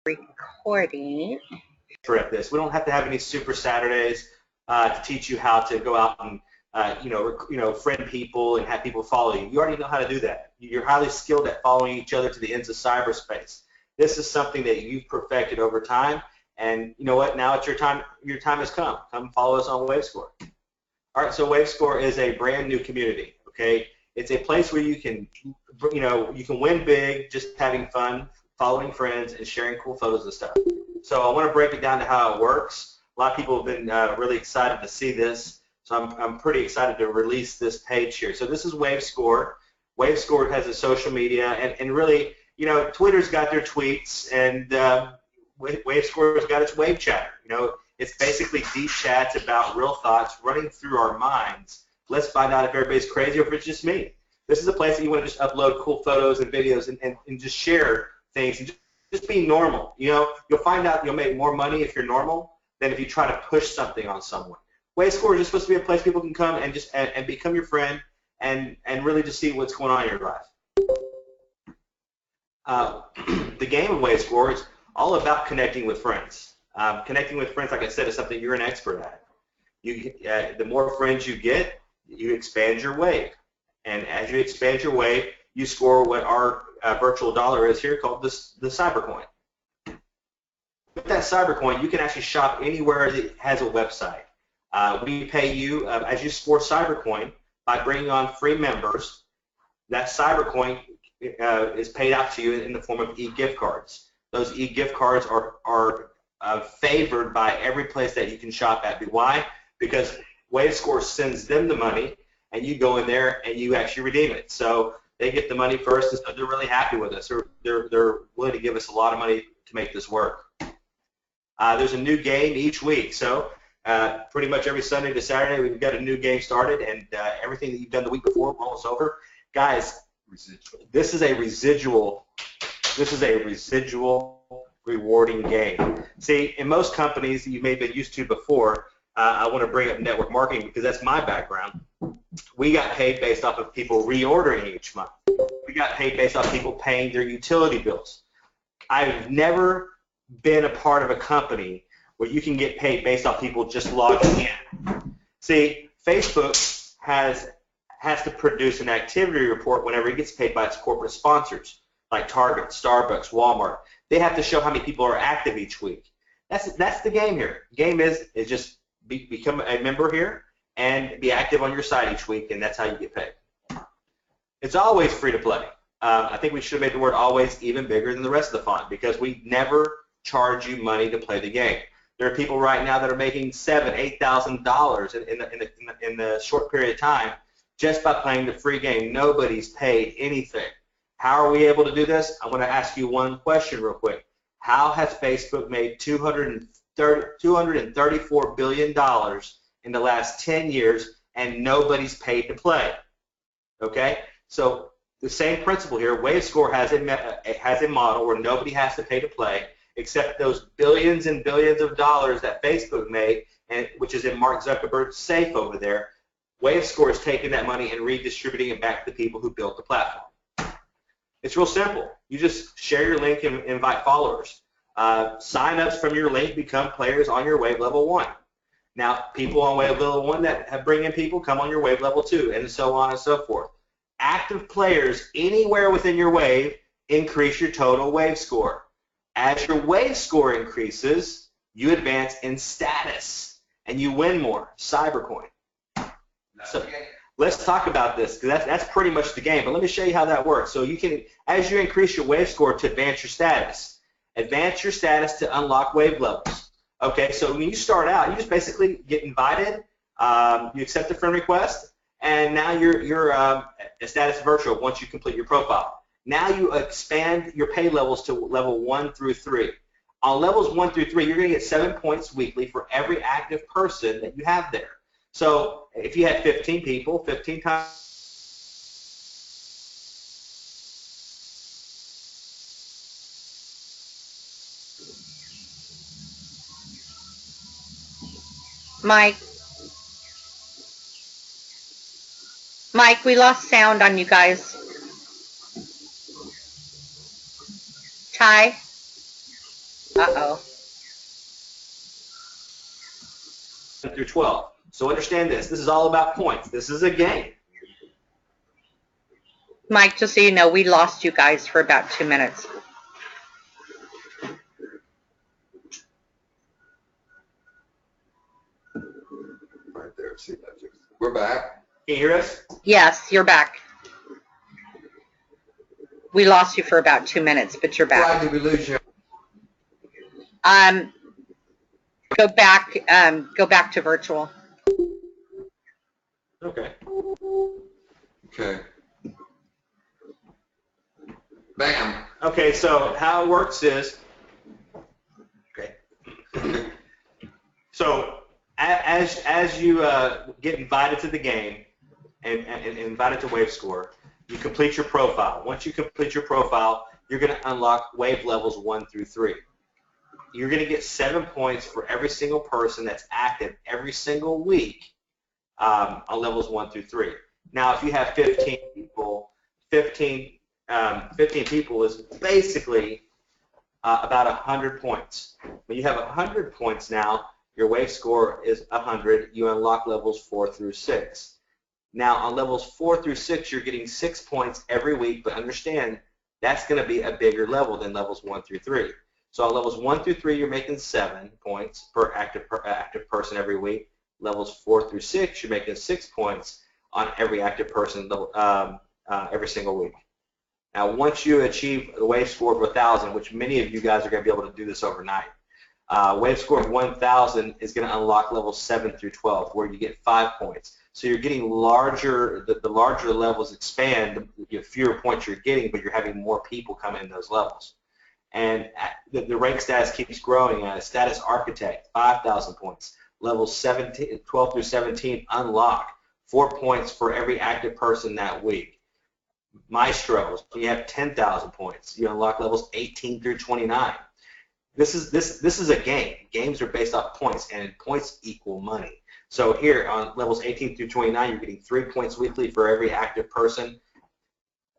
Recording. At this, we don't have to have any super Saturdays to teach you how to go out and friend people and have people follow you. You already know how to do that. You're highly skilled at following each other to the ends of cyberspace. This is something that you've perfected over time, and you know what? Now it's your time. Your time has come. Come follow us on WaveScore. All right. So WaveScore is a brand new community. Okay. It's a place where you can win big, just having fun, following friends, and sharing cool photos and stuff. So I want to break it down to how it works. A lot of people have been really excited to see this, so I'm pretty excited to release this page here. So this is WaveScore. WaveScore has a social media, and really, Twitter's got their tweets, and WaveScore's got its wave chatter. It's basically deep chats about real thoughts running through our minds. Let's find out if everybody's crazy or if it's just me. This is a place that you want to just upload cool photos and videos and just share things and just be normal. You'll find out you'll make more money if you're normal than if you try to push something on someone. WaveScore is just supposed to be a place people can come and just and become your friend and really just see what's going on in your life. The game of WaveScore is all about connecting with friends. Connecting with friends, like I said, is something you're an expert at. The more friends you get, you expand your wave. And as you expand your wave, you score what our virtual dollar is here, called the Cybercoin. With that Cybercoin, you can actually shop anywhere that has a website. We pay you, as you score Cybercoin, by bringing on free members. That Cybercoin is paid out to you in the form of e-gift cards. Those e-gift cards are favored by every place that you can shop at. Why? Because WaveScore sends them the money, and you go in there and you actually redeem it. So they get the money first, and so they're really happy with us. They're willing to give us a lot of money to make this work. There's a new game each week, so pretty much every Sunday to Saturday we've got a new game started, and everything that you've done the week before rolls over. Guys, this is a residual rewarding game. See, in most companies that you may have been used to before, I want to bring up network marketing because that's my background. We got paid based off of people reordering each month. We got paid based off people paying their utility bills. I've never been a part of a company where you can get paid based off people just logging in. See, Facebook has to produce an activity report whenever it gets paid by its corporate sponsors, like Target, Starbucks, Walmart. They have to show how many people are active each week. That's the game here. The game is just become a member here and be active on your site each week, and that's how you get paid. It's always free to play. I think we should have made the word always even bigger than the rest of the font because we never charge you money to play the game. There are people right now that are making $7,000, $8,000 in the short period of time just by playing the free game. Nobody's paid anything. How are we able to do this? I want to ask you one question real quick. How has Facebook made $234 billion in the last 10 years and nobody's paid to play? Okay? So the same principle here. WaveScore has a model where nobody has to pay to play except those billions and billions of dollars that Facebook made, which is in Mark Zuckerberg's safe over there. WaveScore is taking that money and redistributing it back to the people who built the platform. It's real simple. You just share your link and invite followers. Sign-ups from your link become players on your wave level 1. Now, people on wave level 1 that have bring in people come on your wave level 2, and so on and so forth. Active players anywhere within your wave increase your total wave score. As your wave score increases, you advance in status, and you win more, Cybercoin. So let's talk about this, because that's pretty much the game. But let me show you how that works. So you can, as you increase your wave score to advance your status to unlock wave levels. Okay, so when you start out, you just basically get invited, you accept a friend request, and now you're a status virtual once you complete your profile. Now you expand your pay levels to level 1 through 3. On levels 1 through 3, you're going to get 7 points weekly for every active person that you have there. So if you had 15 people, 15 times. Mike, we lost sound on you guys. Ty? Uh-oh. through 12. So understand this. This is all about points. This is a game. Mike, just so you know, we lost you guys for about 2 minutes. Right there. See that? We're back. Can you hear us? Yes, you're back. We lost you for about 2 minutes, but you're back. Why did we lose you? Go back to virtual. Okay. Okay. Bam. Okay, so how it works is, okay. So as you get invited to the game and invited to WaveScore, you complete your profile. Once you complete your profile, you're going to unlock wave levels 1 through 3. You're going to get 7 points for every single person that's active every single week on levels 1 through 3. Now, if you have 15 people, 15 people is basically about 100 points. When you have 100 points now, your wave score is 100. You unlock levels 4 through 6. Now, on levels 4 through 6, you're getting 6 points every week, but understand that's going to be a bigger level than levels 1 through 3. So on levels 1 through 3, you're making 7 points per active person every week. Levels 4 through 6, you're making 6 points on every active person every single week. Now, once you achieve the wave score of 1,000, which many of you guys are going to be able to do this overnight, wave score of 1,000 is going to unlock levels 7 through 12, where you get 5 points. So you're getting larger. The larger the levels expand, the fewer points you're getting, but you're having more people come in those levels. And the rank status keeps growing. Status Architect, 5,000 points. Levels 12 through 17 unlock 4 points for every active person that week. Maestros, you have 10,000 points. You unlock levels 18 through 29. This is a game. Games are based off points, and points equal money. So here on levels 18 through 29, you're getting 3 points weekly for every active person.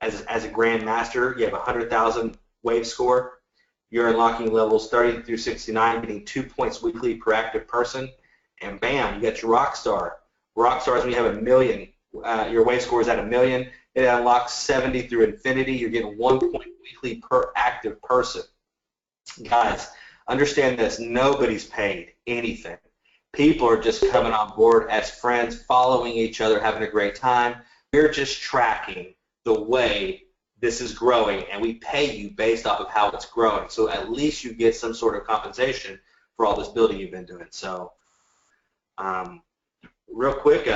As a Grand Master, you have 100,000 wave score. You're unlocking levels 30 through 69, getting 2 points weekly per active person. And bam, you got your Rockstar. Rockstar is when you have 1 million. Your wave score is at 1 million. It unlocks 70 through infinity. You're getting 1 point weekly per active person. Guys, understand this. Nobody's paid anything. People are just coming on board as friends, following each other, having a great time. We're just tracking the way this is growing, and we pay you based off of how it's growing. So at least you get some sort of compensation for all this building you've been doing. So real quick,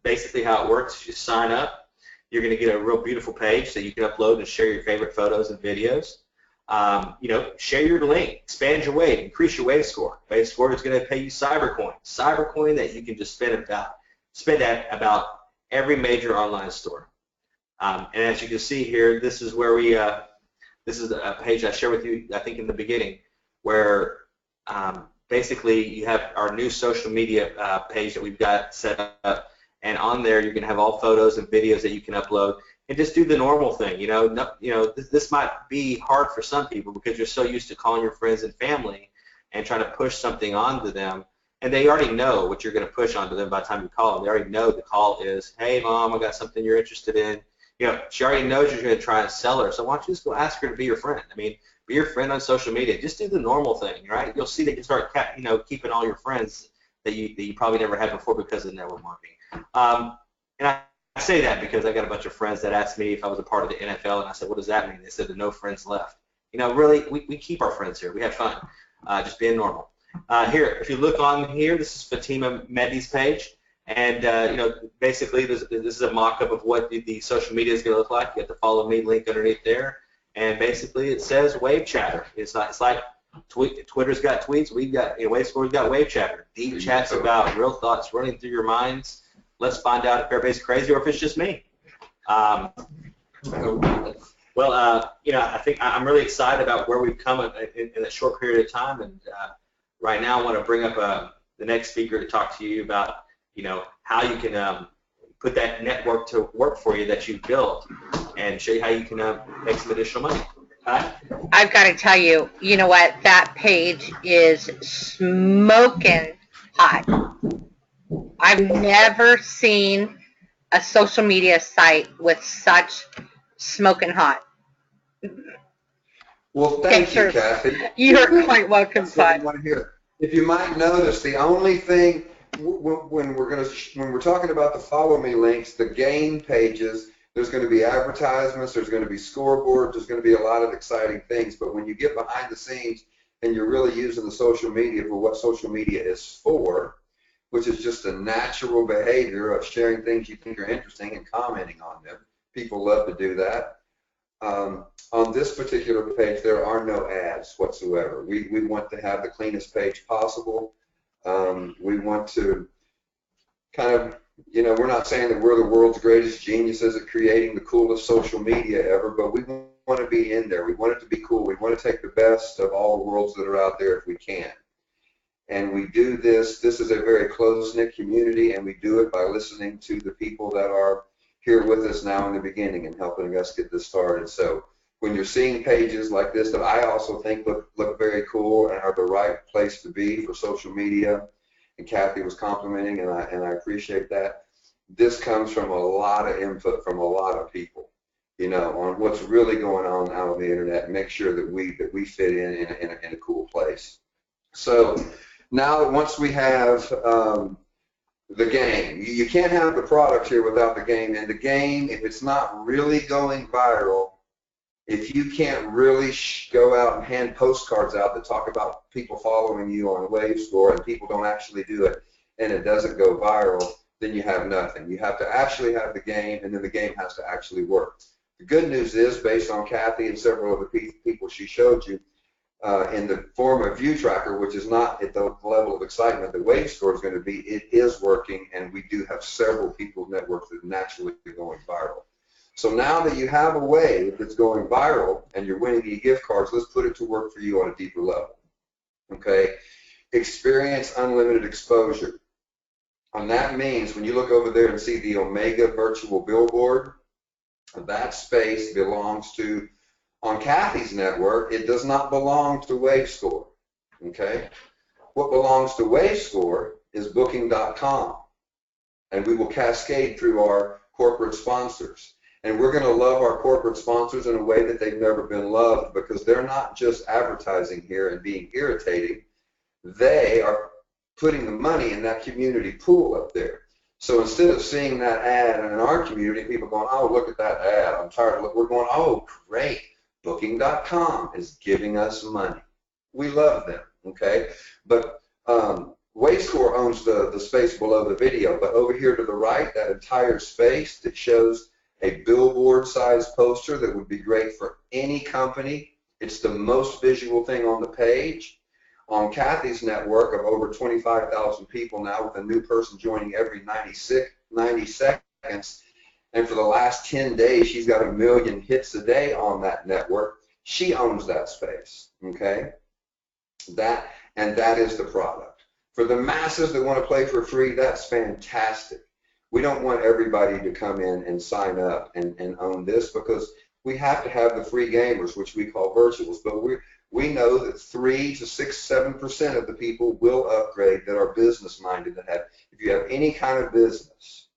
basically how it works is you sign up. You're going to get a real beautiful page that you can upload and share your favorite photos and videos. Share your link, expand your wave, increase your wave score. Wave score is going to pay you Cybercoin that you can just spend at about every major online store. And as you can see here, this is where this is a page I shared with you, I think in the beginning, where basically you have our new social media page that we've got set up, and on there you're going to have all photos and videos that you can upload. And just do the normal thing, this might be hard for some people because you're so used to calling your friends and family and trying to push something onto them, and they already know what you're going to push onto them by the time you call them. They already know the call is, hey, Mom, I got something you're interested in. She already knows you're going to try and sell her, so why don't you just go ask her to be your friend? I mean, be your friend on social media. Just do the normal thing, right? You'll see that you start, keeping all your friends that you probably never had before because of network marketing. And I say that because I got a bunch of friends that asked me if I was a part of the NFL, and I said, what does that mean? They said, there are no friends left. Really, we keep our friends here. We have fun, just being normal. Here, if you look on here, this is Fatima Mehdi's page, and basically this is a mock-up of what the social media is going to look like. You have the follow me link underneath there, and basically it says Wave Chatter. It's like Twitter's got tweets. We've got WaveScore's got Wave Chatter. Deep chats about real thoughts running through your minds. Let's find out if everybody's crazy or if it's just me. I think I'm really excited about where we've come in a short period of time, and right now I want to bring up the next speaker to talk to you about, how you can put that network to work for you that you've built, and show you how you can make some additional money. Huh? I've got to tell you, you know what? That page is smoking hot. I've never seen a social media site with such smoking hot. Well, thank you, Kathy. You're quite welcome, That's what I Bud. want to hear. If you might notice, the only thing when we're talking about the follow me links, the game pages, there's going to be advertisements, there's going to be scoreboards, there's going to be a lot of exciting things. But when you get behind the scenes and you're really using the social media for what social media is for, which is just a natural behavior of sharing things you think are interesting and commenting on them. People love to do that. On this particular page, there are no ads whatsoever. We want to have the cleanest page possible. We want to kind of, we're not saying that we're the world's greatest geniuses at creating the coolest social media ever, but we want to be in there. We want it to be cool. We want to take the best of all the worlds that are out there if we can. And we do this. This is a very close-knit community, and we do it by listening to the people that are here with us now in the beginning and helping us get this started. So when you're seeing pages like this that I also think look very cool and are the right place to be for social media, and Kathy was complimenting, and I appreciate that. This comes from a lot of input from a lot of people, on what's really going on out on the internet, and make sure that we fit in a cool place. So now that once we have the game, you can't have the product here without the game. And the game, if it's not really going viral, if you can't really go out and hand postcards out that talk about people following you on WaveScore and people don't actually do it and it doesn't go viral, then you have nothing. You have to actually have the game, and then the game has to actually work. The good news is, based on Kathy and several of the people she showed you, in the form of wavescore, which is not at the level of excitement that wavescore is going to be, it is working, and we do have several people's networks that are naturally going viral. So now that you have a wave that's going viral and you're winning e-gift cards, let's put it to work for you on a deeper level. Okay? Experience unlimited exposure. And that means when you look over there and see the Omega virtual billboard, that space belongs to, on Kathy's network, it does not belong to wavescore, okay? What belongs to wavescore is booking.com, and we will cascade through our corporate sponsors. And we're going to love our corporate sponsors in a way that they've never been loved, because they're not just advertising here and being irritating. They are putting the money in that community pool up there. So instead of seeing that ad in our community, people going, oh, look at that ad, I'm tired of it. We're going, oh, great. Booking.com is giving us money. We love them, okay? But wavescore owns the space below the video, but over here to the right, that entire space that shows a billboard-sized poster that would be great for any company. It's the most visual thing on the page. On Kathy's network of over 25,000 people now, with a new person joining every 90 seconds, and for the last 10 days, she's got 1 million hits a day on that network. She owns that space, okay? That is the product. For the masses that want to play for free, that's fantastic. We don't want everybody to come in and sign up and own this, because we have to have the free gamers, which we call virtuals. But we know that 3 to 6, 7% of the people will upgrade that are business-minded. If you have any kind of business,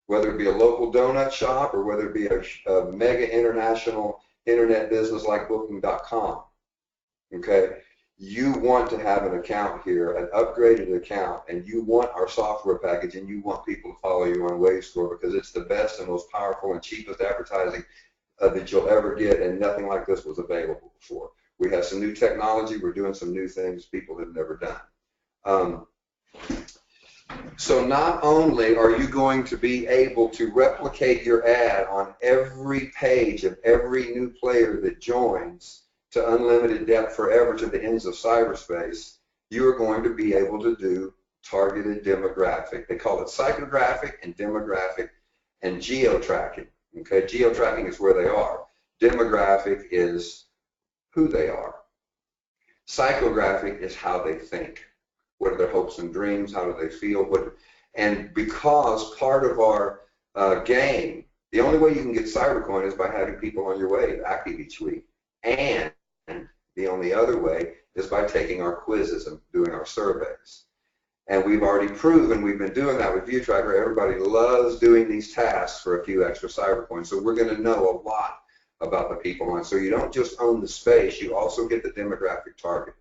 whether it be a local donut shop or whether it be a mega international internet business like booking.com, okay, you want to have an account here, an upgraded account, and you want our software package, and you want people to follow you on wavescore, because it's the best and most powerful and cheapest advertising that you'll ever get, and nothing like this was available before. We have some new technology. We're doing some new things people have never done. So not only are you going to be able to replicate your ad on every page of every new player that joins to unlimited depth forever to the ends of cyberspace, you are going to be able to do targeted demographic. They call it psychographic and demographic and geo-tracking. Okay, geo-tracking is where they are. Demographic is who they are. Psychographic is how they think. What are their hopes and dreams? How do they feel? And because part of our game, the only way you can get cybercoin is by having people on your wave active each week. And the only other way is by taking our quizzes and doing our surveys. And we've already proven we've been doing that with ViewTrakr. Everybody loves doing these tasks for a few extra cyber coins. So we're going to know a lot about the people on. So you don't just own the space, you also get the demographic target,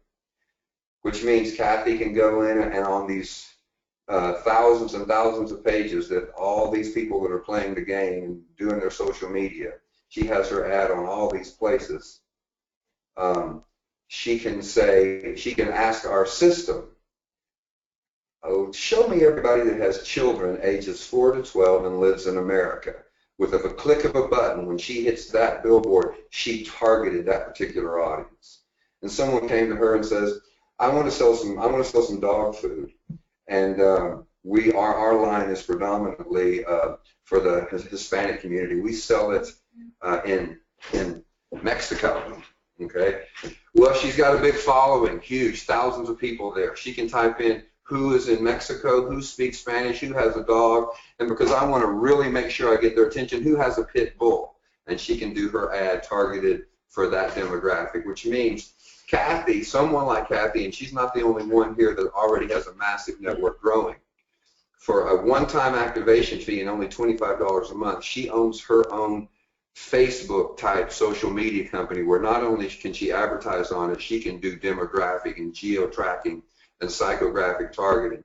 which means Kathy can go in and on these thousands and thousands of pages that all these people that are playing the game and doing their social media, she has her ad on all these places. She can ask our system, oh, show me everybody that has children ages 4 to 12 and lives in America. With a click of a button, when she hits that billboard, she targeted that particular audience. And someone came to her and says, I want to sell some dog food. And our line is predominantly for the Hispanic community. We sell it in Mexico. Okay. Well, she's got a big following, huge, thousands of people there. She can type in who is in Mexico, who speaks Spanish, who has a dog, and because I want to really make sure I get their attention, who has a pit bull, and she can do her ad targeted for that demographic, which means Kathy, someone like Kathy, and she's not the only one here that already has a massive network growing. For a one-time activation fee and only $25 a month, she owns her own Facebook-type social media company where not only can she advertise on it, she can do demographic and geo-tracking and psychographic targeting,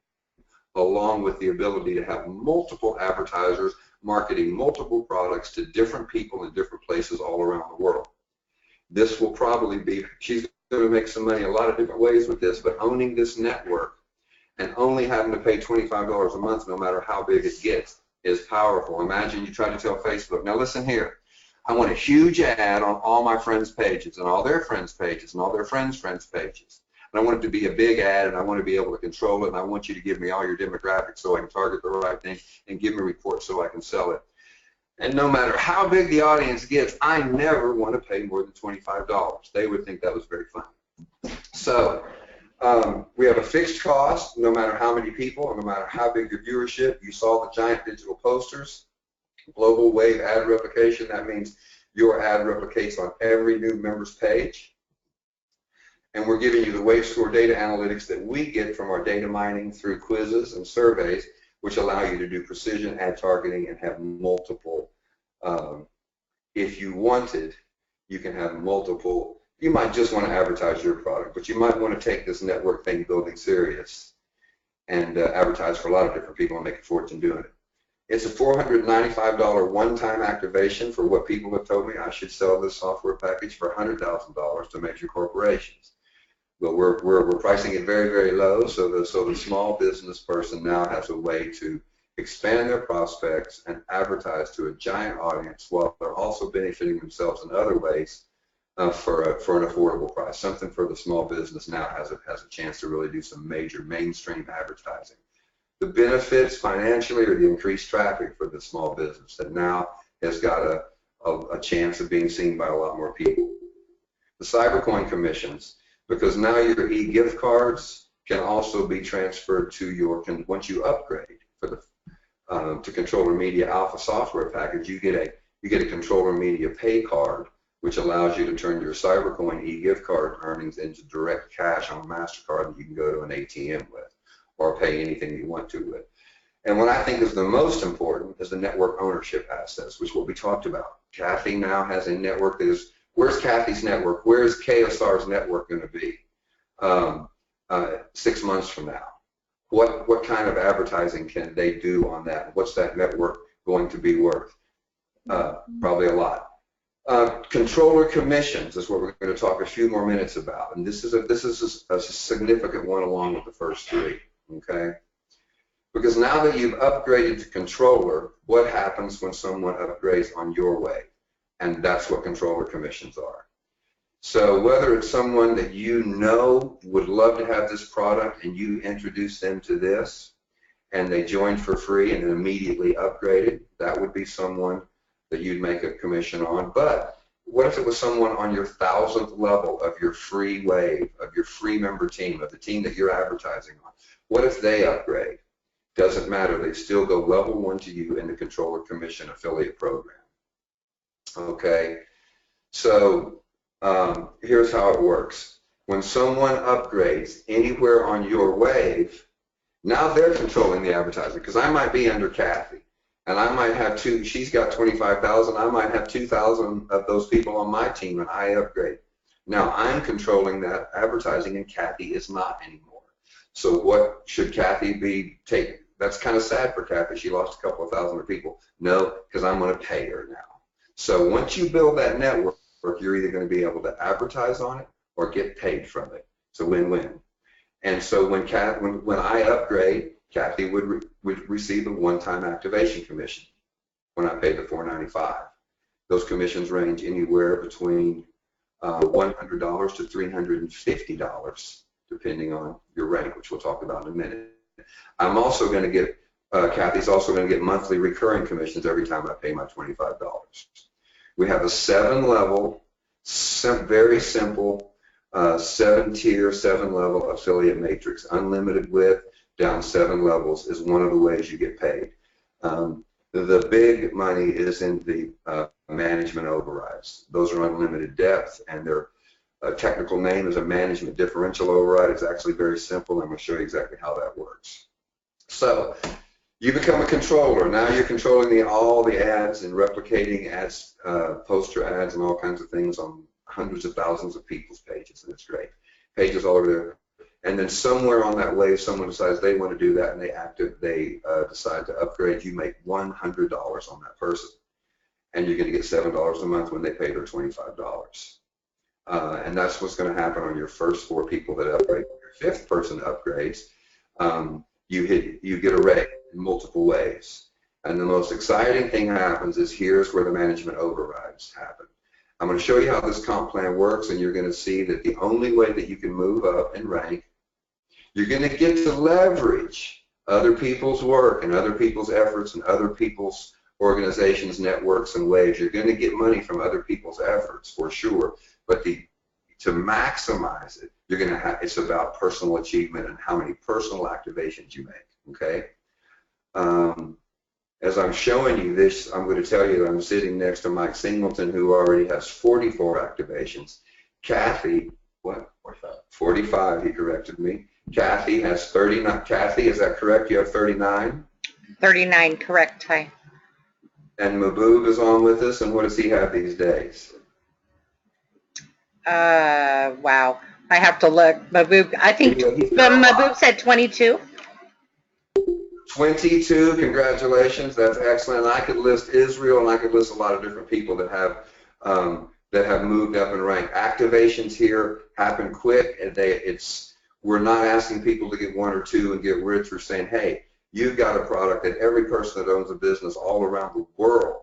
along with the ability to have multiple advertisers marketing multiple products to different people in different places all around the world. This will probably be, she's going to make some money a lot of different ways with this, but owning this network and only having to pay $25 a month no matter how big it gets is powerful. Imagine you try to tell Facebook, now listen here, I want a huge ad on all my friends' pages and all their friends' pages and all their friends' pages. And I want it to be a big ad, and I want to be able to control it, and I want you to give me all your demographics so I can target the right thing and give me reports so I can sell it. And no matter how big the audience gets, I never want to pay more than $25. They would think that was very fun. So we have a fixed cost, no matter how many people, or no matter how big your viewership. You saw the giant digital posters, global wave ad replication. That means your ad replicates on every new member's page. And we're giving you the WaveScore data analytics that we get from our data mining through quizzes and surveys, which allow you to do precision ad targeting and have multiple. If you wanted, you can have multiple. You might just want to advertise your product, but you might want to take this network thing building serious and advertise for a lot of different people and make a fortune doing it. It's a $495 one-time activation for what people have told me I should sell this software package for $100,000 to major corporations. But we're pricing it very, very low, so the small business person now has a way to expand their prospects and advertise to a giant audience while they're also benefiting themselves in other ways for an affordable price. Something for the small business now has a chance to really do some major mainstream advertising. The benefits financially are the increased traffic for the small business that now has got a chance of being seen by a lot more people. The cybercoin commissions, because now your e-gift cards can also be transferred to your, once you upgrade for the to Controller Media Alpha software package, you get a Controller Media pay card, which allows you to turn your cybercoin e-gift card earnings into direct cash on a MasterCard that you can go to an ATM with or pay anything you want to with. And what I think is the most important is the network ownership assets, which is what we talked about. Kathy now has a network that is, where's Kathy's network? Where's KSR's network going to be 6 months from now? What kind of advertising can they do on that? What's that network going to be worth? Probably a lot. Controller commissions is what we're going to talk a few more minutes about, and this is a significant one along with the first three. Okay, because now that you've upgraded to controller, what happens when someone upgrades on your way? And that's what controller commissions are. So whether it's someone that you know would love to have this product and you introduce them to this and they joined for free and then immediately upgraded, that would be someone that you'd make a commission on. But what if it was someone on your 1,000th level of your free wave, of your free member team, of the team that you're advertising on? What if they upgrade? Doesn't matter, they still go level 1 to you in the controller commission affiliate program. Okay, so Here's how it works. When someone upgrades anywhere on your wave, now they're controlling the advertising, because I might be under Kathy, and I might have two, she's got 25,000, I might have 2,000 of those people on my team, and I upgrade. Now I'm controlling that advertising, and Kathy is not anymore. So what should Kathy be taking? That's kind of sad for Kathy. She lost a couple of thousand of people. No, because I'm going to pay her now. So once you build that network, you're either going to be able to advertise on it or get paid from it. It's a win-win. And so when I upgrade, Kathy would receive a one-time activation commission when I pay the $4.95. Those commissions range anywhere between $100 to $350, depending on your rank, which we'll talk about in a minute. I'm also going to get, Kathy's also going to get monthly recurring commissions every time I pay my $25. We have a 7-level, very simple, 7-tier, 7-level affiliate matrix. Unlimited width down 7 levels is one of the ways you get paid. The big money is in the management overrides. Those are unlimited depth, and their technical name is a management differential override. It's actually very simple. I'm going to show you exactly how that works. So you become a controller. Now you're controlling all the ads and replicating ads, poster ads and all kinds of things on hundreds of thousands of people's pages, and it's great. Pages all over there. And then somewhere on that wave, someone decides they want to do that, and they decide to upgrade. You make $100 on that person, and you're going to get $7 a month when they pay their $25. And that's what's going to happen on your first 4 people that upgrade. Your 5th person upgrades. You get a rate in multiple ways. And the most exciting thing happens is here's where the management overrides happen. I'm going to show you how this comp plan works, and you're going to see that the only way that you can move up and rank, you're going to get to leverage other people's work and other people's efforts and other people's organizations, networks, and waves. You're going to get money from other people's efforts for sure, but to maximize it, you're going to have, it's about personal achievement and how many personal activations you make, okay? As I'm showing you this, I'm going to tell you that I'm sitting next to Mike Singleton, who already has 44 activations. Kathy, what? 45. 45, he corrected me. Kathy has 39. Kathy, is that correct? You have 39? 39, correct, Ty. And Maboob is on with us, and what does he have these days? Wow. I have to look. Maboob, I think Maboob said 22. 22, congratulations, that's excellent. And I could list Israel, and I could list a lot of different people that have moved up in rank. Activations here happen quick, and we're not asking people to get 1 or 2 and get rich. We're saying, hey, you've got a product that every person that owns a business all around the world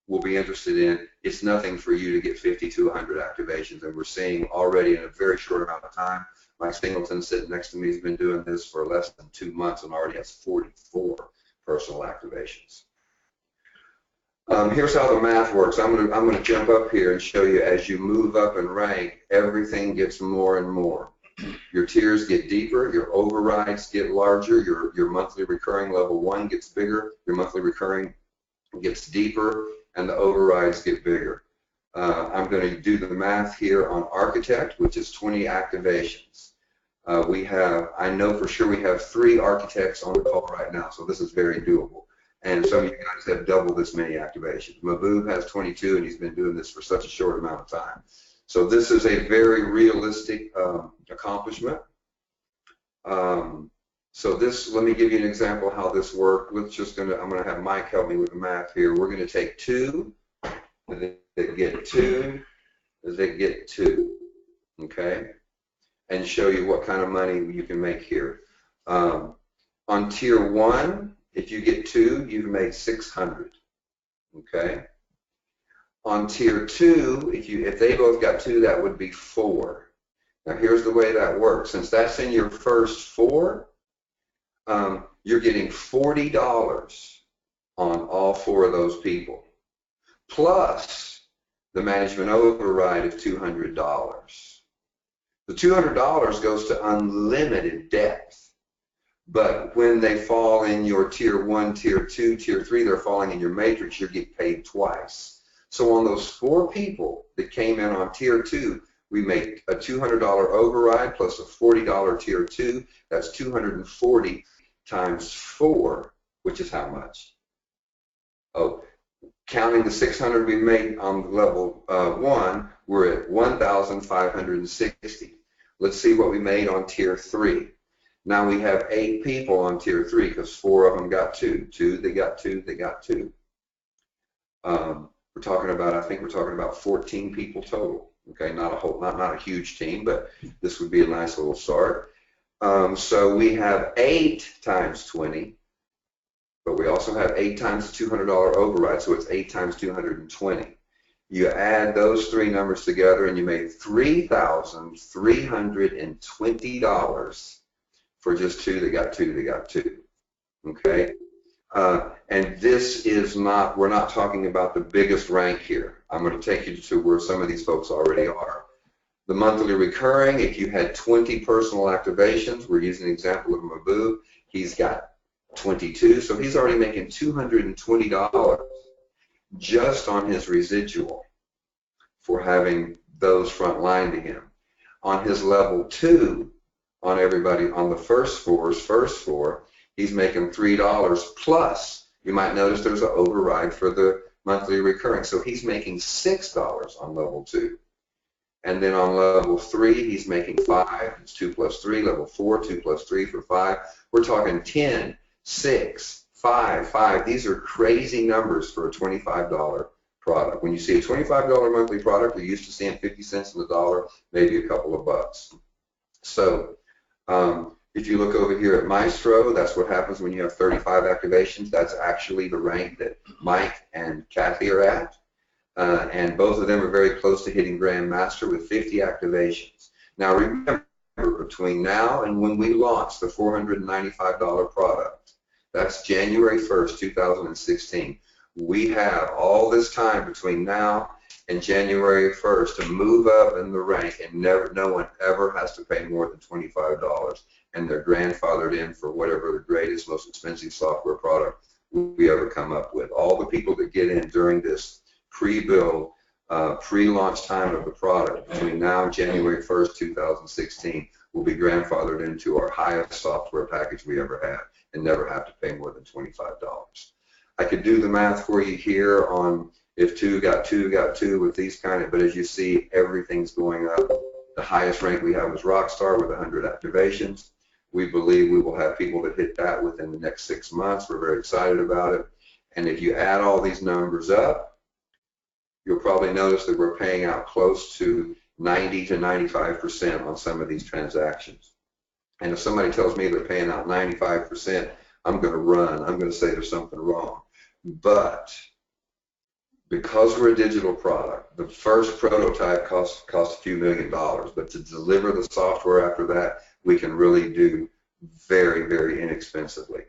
will be interested in. It's nothing for you to get 50 to 100 activations, and we're seeing already in a very short amount of time. Mike Singleton sitting next to me has been doing this for less than 2 months and already has 44 personal activations. Here's how the math works. I'm going to jump up here and show you as you move up in rank, everything gets more and more. Your tiers get deeper, your overrides get larger, your monthly recurring level 1 gets bigger, your monthly recurring gets deeper, and the overrides get bigger. I'm going to do the math here on Architect, which is 20 activations. I know for sure we have 3 architects on the call right now, so this is very doable. And some of you guys have double this many activations. Maboob has 22, and he's been doing this for such a short amount of time. So this is a very realistic accomplishment. So let me give you an example of how this worked. I'm going to have Mike help me with the math here. We're going to take 2 that get 2 that get 2, okay, and show you what kind of money you can make here. On tier 1, if you get 2, you've made 600, okay. On tier 2, if they both got 2, that would be 4. Now here's the way that works. Since that's in your first 4, you're getting $40 on all 4 of those people, plus the management override of $200. The $200 goes to unlimited depth, but when they fall in your tier 1, tier 2, tier 3, they're falling in your matrix, you get paid twice. So on those 4 people that came in on tier 2, we make a $200 override plus a $40 tier 2. That's 240 times 4, which is how much? Oh, counting the 600 we made on level 1, we're at 1,560. Let's see what we made on tier 3. Now we have 8 people on tier 3 because 4 of them got 2. 2, they got 2, they got 2. We're talking about, I think we're talking about 14 people total. Okay, not a huge team, but this would be a nice little start. So we have 8 times 20, but we also have 8 times the $200 override, so it's 8 times 220. You add those 3 numbers together and you made $3,320 for just 2 that got 2 that got 2. Okay? And this is not, we're not talking about the biggest rank here. I'm going to take you to where some of these folks already are. The monthly recurring, if you had 20 personal activations, we're using an example of Mabu, he's got 22, so he's already making $220 just on his residual for having those front line to him. On his level 2, on everybody, on the first 4, he's making $3 plus. You might notice there's an override for the monthly recurring. So he's making $6 on level 2. And then on level 3, he's making 5. It's 2 plus 3. Level 4, 2 plus 3 for 5. We're talking 10, 6, 5, 5. These are crazy numbers for a $25 product. When you see a $25 monthly product, you're used to seeing 50 cents on the dollar, maybe a couple of bucks. So if you look over here at Maestro, that's what happens when you have 35 activations. That's actually the rank that Mike and Kathy are at. And both of them are very close to hitting Grandmaster with 50 activations. Now remember, between now and when we launch the $495 product, that's January 1st, 2016, we have all this time between now and January 1st to move up in the rank, and no one ever has to pay more than $25, and they're grandfathered in for whatever the greatest, most expensive software product we ever come up with. All the people that get in during this pre-build, pre-launch time of the product between now and January 1st, 2016 will be grandfathered into our highest software package we ever had and never have to pay more than $25. I could do the math for you here on if 2 got 2 got 2 with these kind of, but as you see, everything's going up. The highest rank we have is Rockstar with 100 activations. We believe we will have people that hit that within the next 6 months. We're very excited about it. And if you add all these numbers up, you'll probably notice that we're paying out close to 90 to 95% on some of these transactions. And if somebody tells me they're paying out 95%, I'm going to run. I'm going to say there's something wrong. But because we're a digital product, the first prototype costs a few $1 million, but to deliver the software after that, we can really do very, very inexpensively.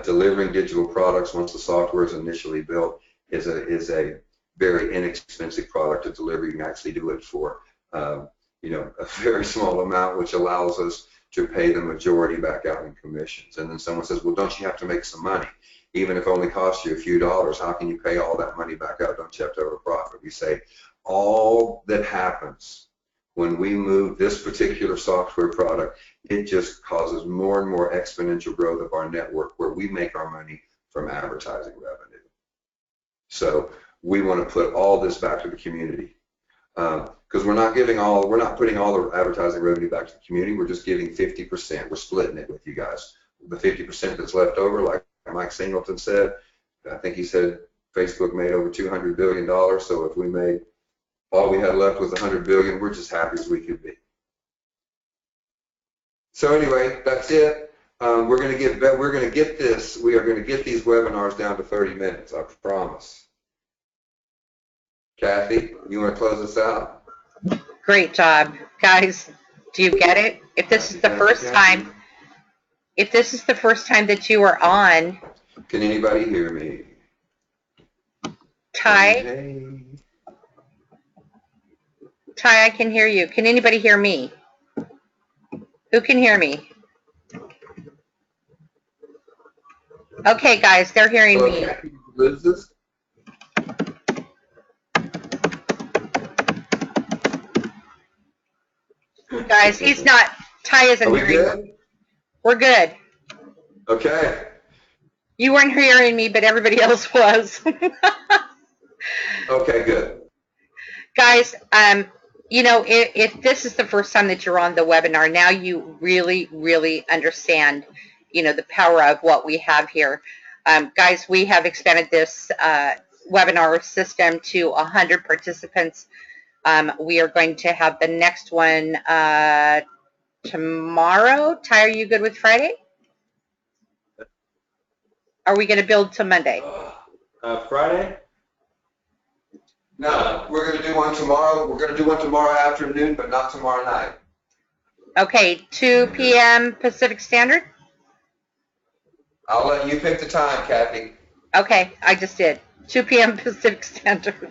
Delivering digital products once the software is initially built is a very inexpensive product to deliver. You can actually do it for a very small amount, which allows us to pay the majority back out in commissions. And then someone says, well, don't you have to make some money? Even if it only costs you a few dollars, how can you pay all that money back out? Don't you have to have a profit? We say all that happens when we move this particular software product, it just causes more and more exponential growth of our network where we make our money from advertising revenue. So we want to put all this back to the community because we're not putting all the advertising revenue back to the community. We're just giving 50%. We're splitting it with you guys. The 50% that's left over, like Mike Singleton said, I think he said Facebook made over $200 billion. So if we made all we had left was $100 billion, we're just happy as we could be. So anyway, that's it. We are going to get these webinars down to 30 minutes. I promise. Kathy, you want to close us out? Great job, guys. Do you get it? If this is the first time that you are on, can anybody hear me? Ty, Hey. Ty, I can hear you. Can anybody hear me? Who can hear me? Okay, guys, they're hearing me. Kathy, Liz, Guys, he's not. Ty isn't Are we hearing. good? We're good. Okay. You weren't hearing me, but everybody else was. Okay, good. Guys, you know, if this is the first time that you're on the webinar, now you really, really understand, you know, the power of what we have here. Guys, we have expanded this webinar system to 100 participants. We are going to have the next one tomorrow. Ty, are you good with Friday? Are we going to build to Monday? Friday? No, we're going to do one tomorrow. We're going to do one tomorrow afternoon, but not tomorrow night. Okay, 2 p.m. Pacific Standard? I'll let you pick the time, Kathy. Okay, I just did. 2 p.m. Pacific Standard.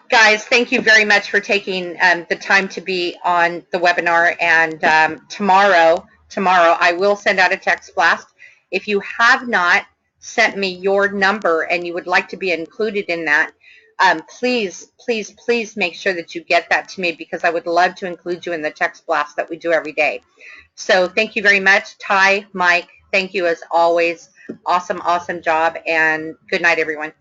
Guys, thank you very much for taking the time to be on the webinar. And tomorrow, I will send out a text blast. If you have not sent me your number and you would like to be included in that, please, please, please make sure that you get that to me, because I would love to include you in the text blast that we do every day. So thank you very much. Ty, Mike, thank you as always. Awesome, awesome job, and good night, everyone.